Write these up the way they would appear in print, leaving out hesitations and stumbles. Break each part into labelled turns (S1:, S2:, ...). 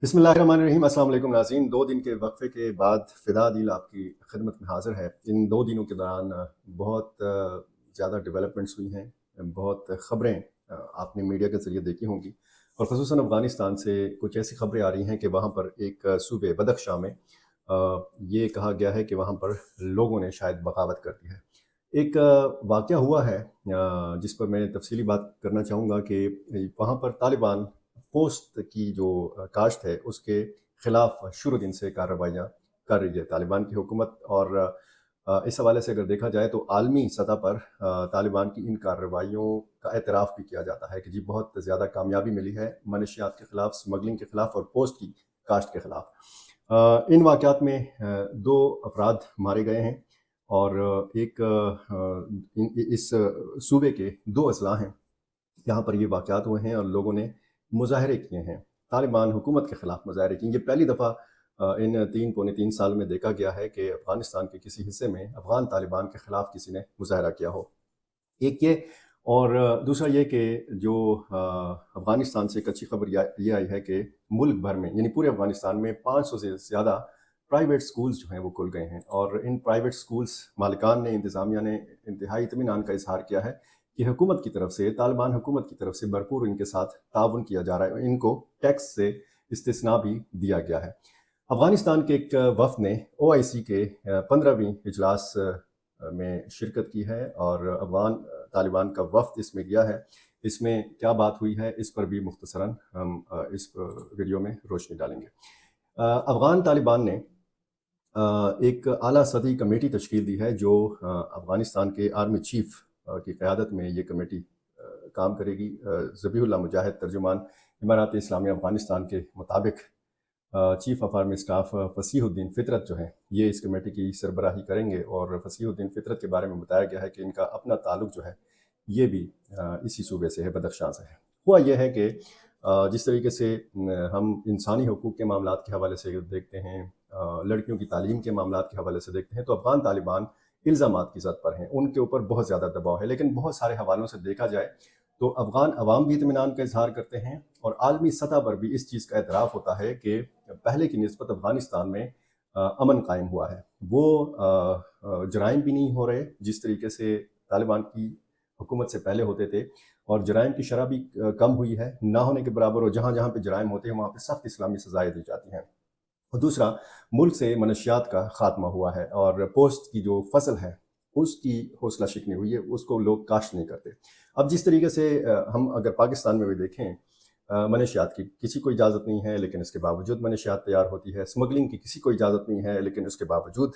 S1: बिस्मिल्लाहिर्रहमानिर्रहीम। अस्सलाम वालेकुम नाज़रीन। 2 दिन के वक्फे के बाद फ़िदा दिल आपकी खिदमत में हाज़िर है। इन 2 दिनों के दौरान बहुत ज़्यादा डेवलपमेंट्स हुई हैं, बहुत ख़बरें आपने मीडिया के ज़रिए देखी होंगी और ख़ुसूसन अफ़गानिस्तान से कुछ ऐसी ख़बरें आ रही हैं कि वहाँ पर एक सूबे बदख्शां में ये कहा गया है कि वहाँ पर लोगों ने शायद बगावत कर दी है। एक वाक़या हुआ है जिस पर मैं तफ़सीली बात करना चाहूँगा कि वहाँ पर तालिबान पोस्ट की जो काश्त है उसके ख़िलाफ़ शुरू दिन से कार्रवाइयाँ कर रही है तालिबान की हुकूमत। और इस हवाले से अगर देखा जाए तो आलमी सतह पर तालिबान की इन कार्रवाइयों का एतराफ़ भी किया जाता है कि जी बहुत ज़्यादा कामयाबी मिली है मनशियात के ख़िलाफ़, स्मगलिंग के ख़िलाफ़ और पोस्ट की काश्त के ख़िलाफ़। इन वाक़यात में 2 अफराद मारे गए हैं और एक इस सूबे के 2 अज़लाँ हैं जहाँ पर ये वाक़यात हुए हैं और लोगों ने मुज़ाहरे किए हैं, तालिबान हुकूमत के ख़िलाफ़ मुज़ाहरे किए। ये पहली दफ़ा इन 3 पौने 3 साल में देखा गया है कि अफ़गानिस्तान के किसी हिस्से में अफ़गान तालिबान के ख़िलाफ़ किसी ने मुज़ाहरा किया हो। एक ये और दूसरा ये कि जो अफ़गानिस्तान से एक अच्छी खबर ये आई है कि मुल्क भर में यानी पूरे अफ़गानिस्तान में 500 से ज़्यादा प्राइवेट स्कूल्स जो हैं वो खुल गए हैं और इन प्राइवेट स्कूल्स मालिकान ने, इंतज़ामिया ने इंतहाई इत्मीनान का इज़हार किया है कि हुकूमत की तरफ से, तालिबान हुकूमत की तरफ से भरपूर इनके साथ ताउन किया जा रहा है। इनको टैक्स से इस्तिस्ना भी दिया गया है। अफ़गानिस्तान के एक वफ़द ने ओआईसी के 15वीं इजलास में शिरकत की है और अफ़गान तालिबान का वफ़द इसमें गया है। इसमें क्या बात हुई है इस पर भी मुख्तसरन हम इस वीडियो में रोशनी डालेंगे। अफ़गान तालिबान ने एक आला सतही कमेटी तश्कील दी है जो अफ़गानिस्तान के आर्मी चीफ़ की क़यादत में ये कमेटी काम करेगी। ज़बीहुल्लाह मुजाहिद तर्जुमान इमारात इस्लामिया अफ़गानिस्तान के मुताबिक चीफ़ ऑफ आर्मी स्टाफ फ़सीहुद्दीन फ़ितरत जो हैं ये इस कमेटी की सरबराही करेंगे और फ़सीहुद्दीन फ़ितरत के बारे में बताया गया है कि इनका अपना ताल्लुक़ जो है ये भी इसी सूबे से है, बदख्शां से है। हुआ यह है कि जिस तरीके से हम इंसानी हकूक़ के मामलात के हवाले से देखते हैं, लड़कियों की तालीम के मामलात के हवाले से देखते हैं तो अफ़गान तालिबान इल्ज़ामात की ज़द पर हैं, उनके ऊपर बहुत ज़्यादा दबाव है। लेकिन बहुत सारे हवालों से देखा जाए तो अफ़गान अवाम भी इत्मीनान का इज़हार करते हैं और आलमी सतह पर भी इस चीज़ का एतराफ़ होता है कि पहले की निस्बत अफ़गानिस्तान में अमन कायम हुआ है। वो जराइम भी नहीं हो रहे जिस तरीके से तालिबान की हुकूमत से पहले होते थे और जराइम की शरह भी कम हुई है, ना होने के बराबर। और जहाँ जहाँ पे जराइम होते हैं वहाँ पे सख्त इस्लामी सज़ाएँ दी जाती हैं। और दूसरा, मुल्क से मनशियात का ख़ात्मा हुआ है और पोस्ट की जो फसल है उसकी हौसला शिकनी हुई है, उसको लोग काश्त नहीं करते। अब जिस तरीके से हम अगर पाकिस्तान में भी देखें, मनशियात की किसी को इजाज़त नहीं है लेकिन इसके बावजूद मनशियात तैयार होती है। स्मगलिंग की किसी को इजाज़त नहीं है लेकिन उसके बावजूद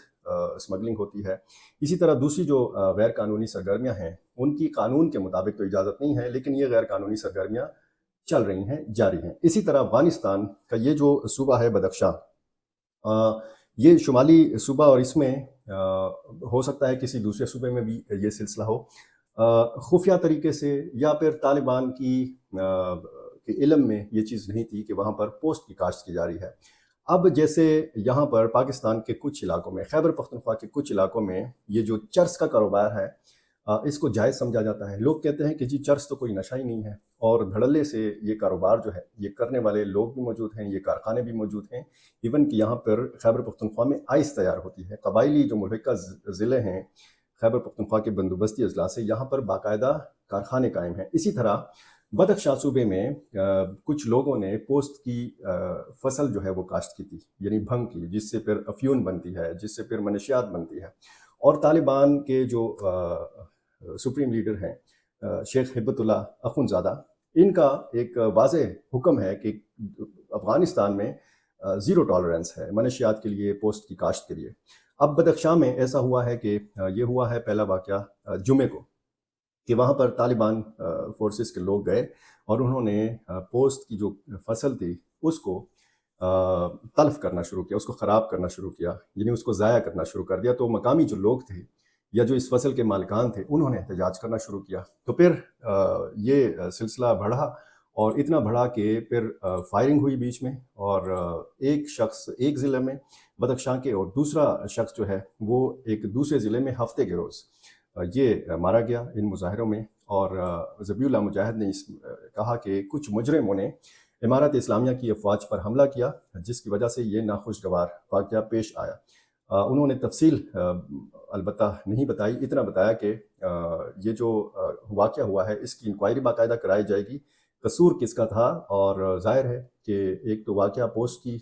S1: स्मगलिंग होती है। इसी तरह दूसरी जो गैर कानूनी सरगर्मियाँ हैं उनकी कानून के मुताबिक तो इजाज़त नहीं है लेकिन ये गैर कानूनी सरगर्मियाँ चल रही हैं, जारी हैं। इसी तरह अफ़गानिस्तान का ये जो सूबा है बदख्शां, ये शुमाली सूबा और इसमें हो सकता है किसी दूसरे सूबे में भी ये सिलसिला हो। खुफिया तरीके से या फिर तालिबान की के इल्म में ये चीज़ नहीं थी कि वहाँ पर पोस्ट की काश्त की जा रही है। अब जैसे यहाँ पर पाकिस्तान के कुछ इलाकों में, खैबर पख्तूनख्वा के कुछ इलाकों में ये जो चर्स का कारोबार है इसको जायज़ समझा जाता है। लोग कहते हैं कि जी चर्स तो कोई नशा ही नहीं है और धड़ल्ले से ये कारोबार जो है ये करने वाले लोग भी मौजूद हैं, ये कारखाने भी मौजूद हैं। इवन कि यहाँ पर खैबर पख्तूनख्वा में आइस तैयार होती है। कबायली जो मुल्हिका ज़िले हैं खैबर पख्तूनख्वा के बंदोबस्ती अजला से, यहाँ पर बाकायदा कारखाने कायम हैं। इसी तरह बदख्शां सूबे में कुछ लोगों ने पोस्ट की फसल जो है वो काश्त की थी, यानी भंग की, जिससे फिर अफ्यून बनती है, जिससे फिर मनशियात बनती है। और तालिबान के जो सुप्रीम लीडर हैं शेख हिब्बतुल्लाह अख़ुनज़ादा, इनका एक वाज़ेह हुक्म है कि अफ़गानिस्तान में ज़ीरो टॉलरेंस है मनशियात के लिए, पोस्ट की काश्त के लिए। अब बदख्शां में ऐसा हुआ है कि ये हुआ है पहला वाक़या जुमे को कि वहाँ पर तालिबान फ़ोर्सेस के लोग गए और उन्होंने पोस्ट की जो फसल थी उसको तल्फ़ करना शुरू किया, उसको ख़राब करना शुरू किया, यानी उसको ज़ाया करना शुरू कर दिया। तो मकामी जो लोग थे या जो इस फसल के मालिकान थे उन्होंने एहतजाज करना शुरू किया। तो फिर ये सिलसिला बढ़ा और इतना बढ़ा कि फिर फायरिंग हुई बीच में और एक शख्स एक ज़िले में बदख्शां के और दूसरा शख्स जो है वो एक दूसरे ज़िले में हफ्ते के रोज़ ये मारा गया इन मुज़ाहरों में। और ज़बीहुल्लाह मुजाहिद ने कहा कि कुछ मुजरिमों ने امارت اسلامیہ کی افواج پر حملہ کیا، جس کی وجہ سے یہ ناخوشگوار واقعہ پیش آیا۔ انہوں نے تفصیل البتہ نہیں بتائی، اتنا بتایا کہ یہ جو واقعہ ہوا ہے اس کی انکوائری باقاعدہ کرائی جائے گی، قصور کس کا تھا، اور ظاہر ہے کہ ایک تو واقعہ پوسٹ کی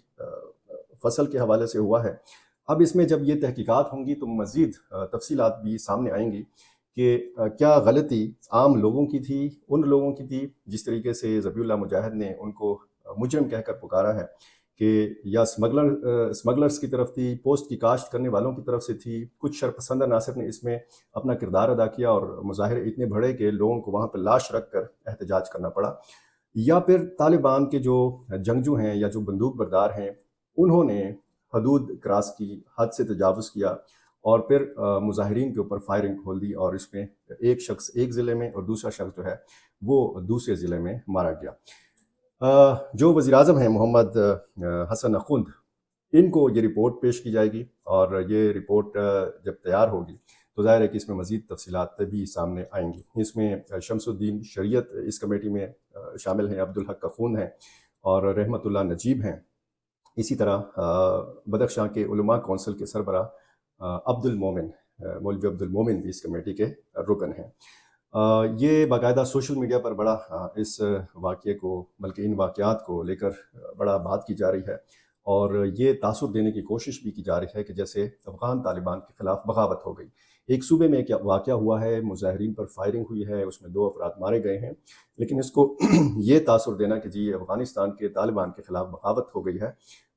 S1: فصل کے حوالے سے ہوا ہے۔ اب اس میں جب یہ تحقیقات ہوں گی تو مزید تفصیلات بھی سامنے آئیں گی کہ کیا غلطی عام لوگوں کی تھی، ان لوگوں کی تھی جس طریقے سے ذبیح اللہ مجاہد نے ان کو مجرم کہہ کر پکارا ہے، کہ یا اسمگلرز کی طرف تھی، پوسٹ کی کاشت کرنے والوں کی طرف سے تھی، کچھ شرپسند عناصر نے اس میں اپنا کردار ادا کیا اور مظاہرے اتنے بڑھے کہ لوگوں کو وہاں پہ لاش رکھ کر احتجاج کرنا پڑا، یا پھر طالبان کے جو جنگجو ہیں یا جو بندوق بردار ہیں انہوں نے حدود کراس کی، حد سے تجاوز کیا اور پھر مظاہرین کے اوپر فائرنگ کھول دی، اور اس میں ایک شخص ایک ضلع میں اور دوسرا شخص جو ہے وہ دوسرے ضلع میں مارا گیا۔ جو وزیر اعظم ہیں محمد حسن نقوند، ان کو یہ رپورٹ پیش کی جائے گی، اور یہ رپورٹ جب تیار ہوگی تو ظاہر ہے کہ اس میں مزید تفصیلات بھی سامنے آئیں گی۔ اس میں شمس الدین شریعت اس کمیٹی میں شامل ہیں، عبدالحق کخون ہیں اور رحمت اللہ نجیب ہیں۔ اسی طرح بدخشاں کے علماء کونسل کے سربراہ عبد المومن، مولوی عبد المومن بھی اس کمیٹی کے رکن ہیں۔ یہ باقاعدہ سوشل میڈیا پر بڑا اس واقعے کو، بلکہ ان واقعات کو لے کر بڑا بات کی جا رہی ہے، اور یہ تاثر دینے کی کوشش بھی کی جا رہی ہے کہ جیسے افغان طالبان کے خلاف بغاوت ہو گئی۔ ایک صوبے میں ایک واقعہ ہوا ہے، مظاہرین پر فائرنگ ہوئی ہے، اس میں 2 افراد مارے گئے ہیں، لیکن اس کو یہ تاثر دینا کہ جی افغانستان کے طالبان کے خلاف بغاوت ہو گئی ہے،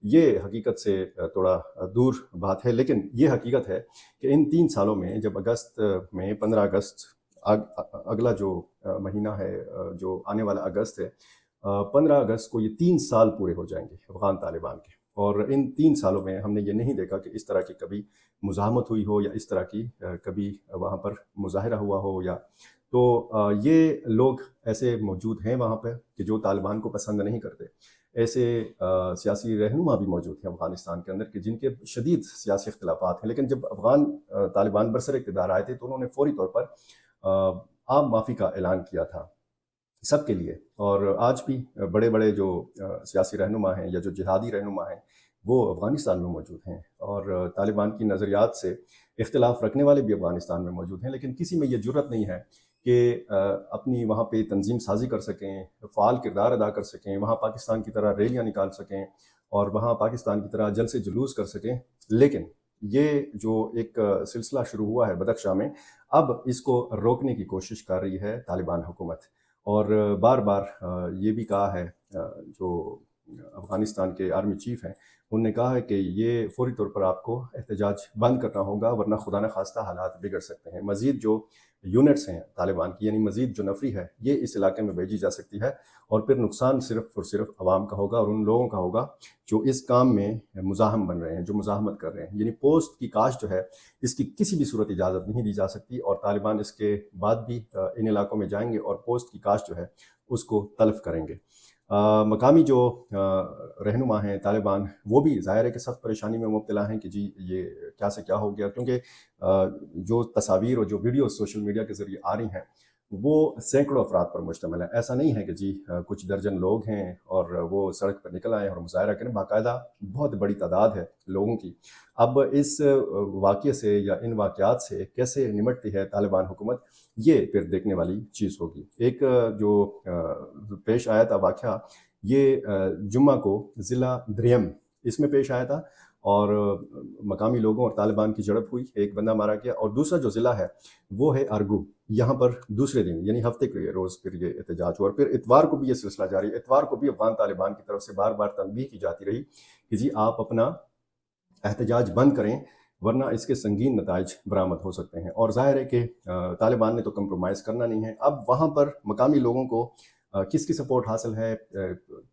S1: یہ حقیقت سے تھوڑا دور بات ہے۔ لیکن یہ حقیقت ہے کہ ان 3 سالوں میں، جب اگست میں 15 اگست اگلا جو مہینہ ہے، جو آنے والا اگست ہے، 15 اگست کو یہ 3 سال پورے ہو جائیں گے افغان طالبان کے، اور ان 3 سالوں میں ہم نے یہ نہیں دیکھا کہ اس طرح کی کبھی مزاحمت ہوئی ہو، یا اس طرح کی کبھی وہاں پر مظاہرہ ہوا ہو، یا تو یہ لوگ ایسے موجود ہیں وہاں پہ کہ جو طالبان کو پسند نہیں کرتے۔ ایسے سیاسی رہنما بھی موجود ہیں افغانستان کے اندر کہ جن کے شدید سیاسی اختلافات ہیں، لیکن جب افغان طالبان برسر اقتدار آئے تھے تو انہوں نے فوری طور پر عام معافی کا اعلان کیا تھا سب کے لیے، اور آج بھی بڑے بڑے جو سیاسی رہنما ہیں یا جو جہادی رہنما ہیں وہ افغانستان میں موجود ہیں، اور طالبان کی نظریات سے اختلاف رکھنے والے بھی افغانستان میں موجود ہیں، لیکن کسی میں یہ جرت نہیں ہے کہ اپنی وہاں پہ تنظیم سازی کر سکیں، فعال کردار ادا کر سکیں، وہاں پاکستان کی طرح ریلیاں نکال سکیں اور وہاں پاکستان کی طرح جلسے جلوس کر سکیں۔ لیکن یہ جو ایک سلسلہ شروع ہوا ہے بدخشاں میں، اب اس کو روکنے کی کوشش کر رہی ہے طالبان حکومت، اور بار بار یہ بھی کہا ہے جو افغانستان کے آرمی چیف ہیں، انہوں نے کہا ہے کہ یہ فوری طور پر آپ کو احتجاج بند کرنا ہوگا، ورنہ خدا نخواستہ حالات بگڑ سکتے ہیں۔ مزید جو یونٹس ہیں طالبان کی، یعنی مزید جو نفری ہے، یہ اس علاقے میں بھیجی جا سکتی ہے، اور پھر نقصان صرف اور صرف عوام کا ہوگا اور ان لوگوں کا ہوگا جو اس کام میں مزاحم بن رہے ہیں، جو مزاحمت کر رہے ہیں۔ یعنی پوسٹ کی کاشت جو ہے، اس کی کسی بھی صورت اجازت نہیں دی جا سکتی، اور طالبان اس کے بعد بھی ان علاقوں میں جائیں گے اور پوسٹ کی کاشت جو ہے اس کو تلف کریں گے۔ مقامی جو رہنما ہیں طالبان، وہ بھی ظاہر ہے کہ سخت پریشانی میں مبتلا ہیں کہ جی یہ کیا سے کیا ہو گیا، کیونکہ جو تصاویر اور جو ویڈیوز سوشل میڈیا کے ذریعے آ رہی ہیں وہ سینکڑوں افراد پر مشتمل ہے۔ ایسا نہیں ہے کہ جی کچھ درجن لوگ ہیں اور وہ سڑک پر نکل آئے اور مظاہرہ کریں، باقاعدہ بہت بڑی تعداد ہے لوگوں کی۔ اب اس واقعے سے یا ان واقعات سے کیسے نمٹتی ہے طالبان حکومت، یہ پھر دیکھنے والی چیز ہوگی۔ ایک جو پیش آیا تھا واقعہ، یہ جمعہ کو ضلع دریم اس میں پیش آیا تھا، اور مقامی لوگوں اور طالبان کی جھڑپ ہوئی، ایک بندہ مارا گیا، اور دوسرا جو ضلع ہے وہ ہے ارگو۔ یہاں پر دوسرے دن یعنی ہفتے کے روز پھر یہ احتجاج ہوا، اور پھر اتوار کو بھی یہ سلسلہ جاری ہے۔ اتوار کو بھی افغان طالبان کی طرف سے بار بار تنبیہ کی جاتی رہی کہ جی آپ اپنا احتجاج بند کریں، ورنہ اس کے سنگین نتائج برآمد ہو سکتے ہیں۔ اور ظاہر ہے کہ طالبان نے تو کمپرومائز کرنا نہیں ہے۔ اب وہاں پر مقامی لوگوں کو کس کی سپورٹ حاصل ہے،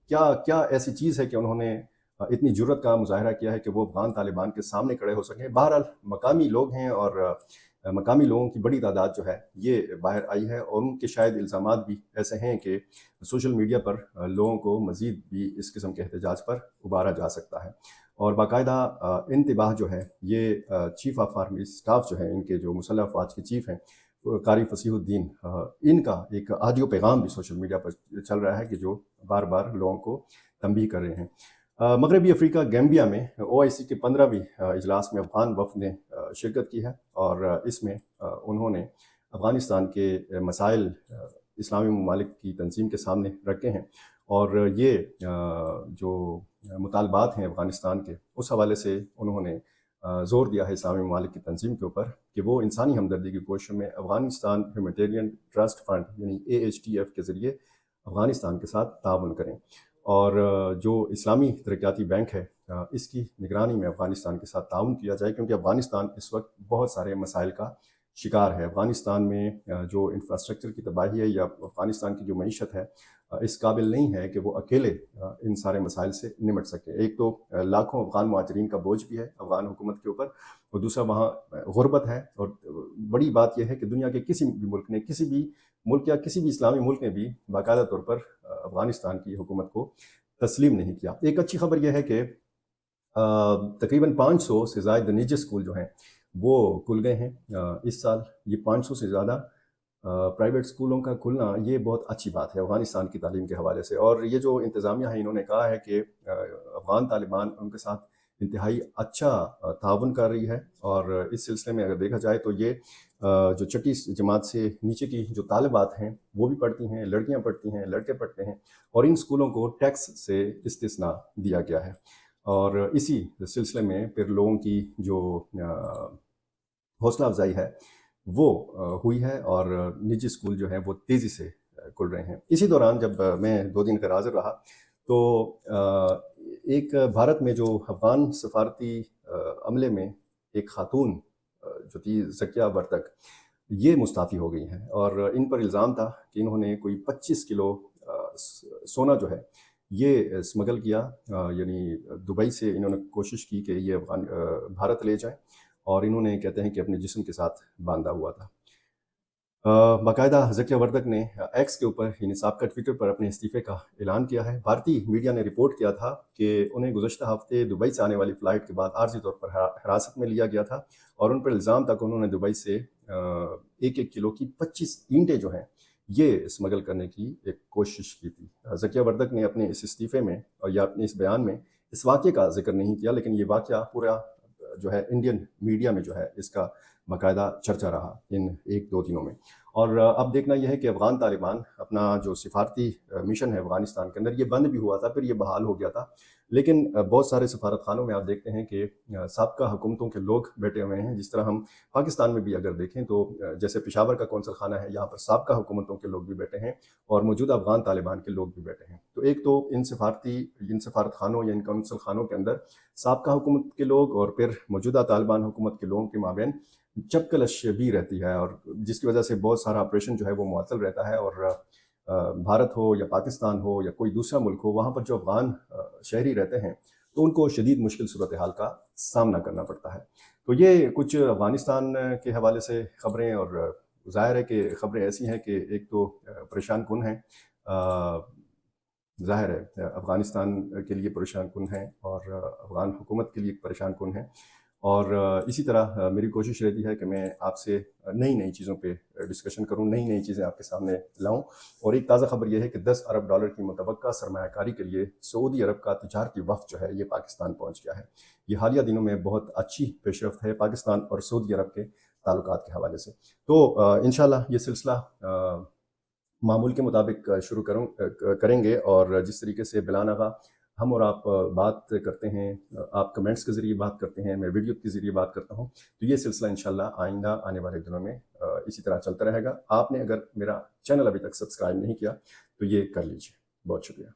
S1: کیا ایسی چیز ہے کہ انہوں نے اتنی جرت کا مظاہرہ کیا ہے کہ وہ افغان طالبان کے سامنے کھڑے ہو سکیں۔ بہرحال مقامی لوگ ہیں، اور مقامی لوگوں کی بڑی تعداد جو ہے یہ باہر آئی ہے، اور ان کے شاید الزامات بھی ایسے ہیں کہ سوشل میڈیا پر لوگوں کو مزید بھی اس قسم کے احتجاج پر ابھارا جا سکتا ہے۔ اور باقاعدہ انتباہ جو ہے یہ چیف آف آرمی اسٹاف جو ہے، ان کے جو مسلح افواج کے چیف ہیں، कारी फसीहुद्दीन, इनका एक ऑडियो पैगाम भी सोशल मीडिया पर चल रहा है कि जो बार बार लोगों को तंबीह कर रहे हैं। मगरबी अफ्रीका गैम्बिया में OIC के 15वीं इजलास में अफ़गान वफ़द ने शिरकत की है और इसमें उन्होंने अफ़गानिस्तान के मसाइल इस्लामी ममालिक की तंजीम के सामने रखे हैं और ये जो मुतालबात हैं अफ़गानिस्तान के, उस हवाले से उन्होंने ज़ोर दिया है इस्लामी ममालिक की तंजीम के ऊपर कि वो इंसानी हमदर्दी की कोशिश में अफ़गानिस्तान ह्यूमैनिटेरियन ट्रस्ट फंड यानी AHTF के ज़रिए अफ़गानिस्तान के साथ ताउन करें और जो इस्लामी तरक्याती बैंक है इसकी निगरानी में अफ़गानिस्तान के साथ ताउन किया जाए, क्योंकि अफ़गानिस्तान इस वक्त बहुत सारे मसाइल का शिकार है। अफ़गानिस्तान में जो इंफ्रास्ट्रक्चर की तबाही है या अफ़गानिस्तान की जो मईशत है इस काबिल नहीं है कि वो अकेले इन सारे मसाइल से निमट सके। एक तो लाखों अफ़गान मुहाजिरीन का बोझ भी है अफ़गान हुकूमत के ऊपर, और दूसरा वहाँ गुरबत है। और बड़ी बात यह है कि दुनिया के किसी भी मुल्क ने, किसी भी मुल्क या किसी भी इस्लामी मुल्क ने भी बाकायदा तौर पर अफ़गानिस्तान की हुकूमत को तस्लीम नहीं किया। एक अच्छी खबर यह है कि तकरीबन 500 से ज़ायद निजी स्कूल जो हैं वो खुल गए हैं इस साल। ये 500 से ज़्यादा प्राइवेट स्कूलों का खुलना ये बहुत अच्छी बात है अफ़गानिस्तान की तालीम के हवाले से। और ये जो इंतज़ामिया है, इन्होंने कहा है कि अफ़गान तालिबान उनके साथ इंतहाई अच्छा ताउन कर रही है। और इस सिलसिले में अगर देखा जाए तो ये जो छठी जमात से नीचे की जो तालिबात हैं वो भी पढ़ती हैं, लड़कियां पढ़ती हैं, लड़के पढ़ते हैं, और इन स्कूलों को टैक्स से इस्तिस्ना दिया गया है। और इसी सिलसिले में फिर लोगों की जो हौसला अफजाई है वो हुई है और निजी स्कूल जो हैं वो तेज़ी से खुल रहे हैं। इसी दौरान जब मैं 2 दिन का हाज़िर रहा तो एक भारत में जो अफ़गान सफारती अमले में एक खातून जो थी ज़किया वर्तक, ये मुस्ताफ़ी हो गई हैं और इन पर इल्ज़ाम था कि इन्होंने कोई 25 किलो सोना जो है ये स्मगल किया, यानी दुबई से इन्होंने कोशिश की कि ये भारत ले जाएं, और इन्होंने कहते हैं कि अपने जिस्म के साथ बांधा हुआ था। बाकायदा ज़किया वर्दक ने एक्स के ऊपर यानी साबका ट्विटर पर अपने इस्तीफ़े का ऐलान किया है। भारतीय मीडिया ने रिपोर्ट किया था कि उन्हें गुज़श्ता हफ्ते दुबई से आने वाली फ़्लाइट के बाद आर्जी तौर पर हिरासत में लिया गया था और उन पर इल्ज़ाम था कि उन्होंने दुबई से 1-1 किलो की 25 ईंटें जो हैं ये स्मगल करने की एक कोशिश की थी। ज़किया वर्दक ने अपने इस इस्तीफ़े में या अपने इस बयान में इस वाक़े का ज़िक्र नहीं किया, लेकिन ये वाक़या पूरा जो है इंडियन मीडिया में जो है इसका बाकायदा चर्चा रहा इन 1-2 दिनों में। और अब देखना यह है कि अफ़गान तालिबान अपना जो सिफारती मिशन है अफ़गानिस्तान के अंदर, ये बंद भी हुआ था, फिर ये बहाल हो गया था, लेकिन बहुत सारे सफारत खानों में आप देखते हैं कि साबका हुकूमतों के लोग बैठे हुए हैं। जिस तरह हम पाकिस्तान में भी अगर देखें तो जैसे पेशावर का कौंसल खाना है, यहाँ पर साबका हुकूमतों के लोग भी बैठे हैं और मौजूदा अफ़गान तालिबान के लोग भी बैठे हैं। तो एक तो इन सफारत खानों या इन कौंसल खानों के अंदर साबका हुकूमत के लोग और फिर मौजूदा तालिबान हुकूमत के लोगों के माबैन चपकलश भी रहती है, और जिसकी वजह से बहुत सारा ऑपरेशन जो है वो मुअत्तल रहता है। और भारत हो या पाकिस्तान हो या कोई दूसरा मुल्क हो, वहाँ पर जो अफ़गान शहरी रहते हैं तो उनको शदीद मुश्किल सूरत हाल का सामना करना पड़ता है। तो ये कुछ अफ़गानिस्तान के हवाले से ख़बरें, और ज़ाहिर है कि ख़बरें ऐसी हैं कि एक तो परेशान कुन हैं, ज़ाहिर है अफ़गानिस्तान के लिए परेशान कुन हैं और अफ़गान हुकूमत के लिए परेशान कुन हैं। और इसी तरह मेरी कोशिश रहती है कि मैं आपसे नई नई चीज़ों पे डिस्कशन करूं, नई नई चीज़ें आपके सामने लाऊं। और एक ताज़ा खबर यह है कि 10 अरब डॉलर की मुतवक्का सरमायाकारी के लिए सऊदी अरब का तिजारती वफ़द जो है ये पाकिस्तान पहुंच गया है। ये हालिया दिनों में बहुत अच्छी पेशरफ्त है पाकिस्तान और सऊदी अरब के ताल्लुकात के हवाले से। तो इंशाल्लाह ये सिलसिला मामूल के मुताबिक शुरू करेंगे, और जिस तरीके से बिलान आगा हम और आप बात करते हैं, आप कमेंट्स के ज़रिए बात करते हैं, मैं वीडियो के ज़रिए बात करता हूं, तो ये सिलसिला इंशाल्लाह आइंदा आने वाले दिनों में इसी तरह चलता रहेगा। आपने अगर मेरा चैनल अभी तक सब्सक्राइब नहीं किया तो ये कर लीजिए। बहुत शुक्रिया।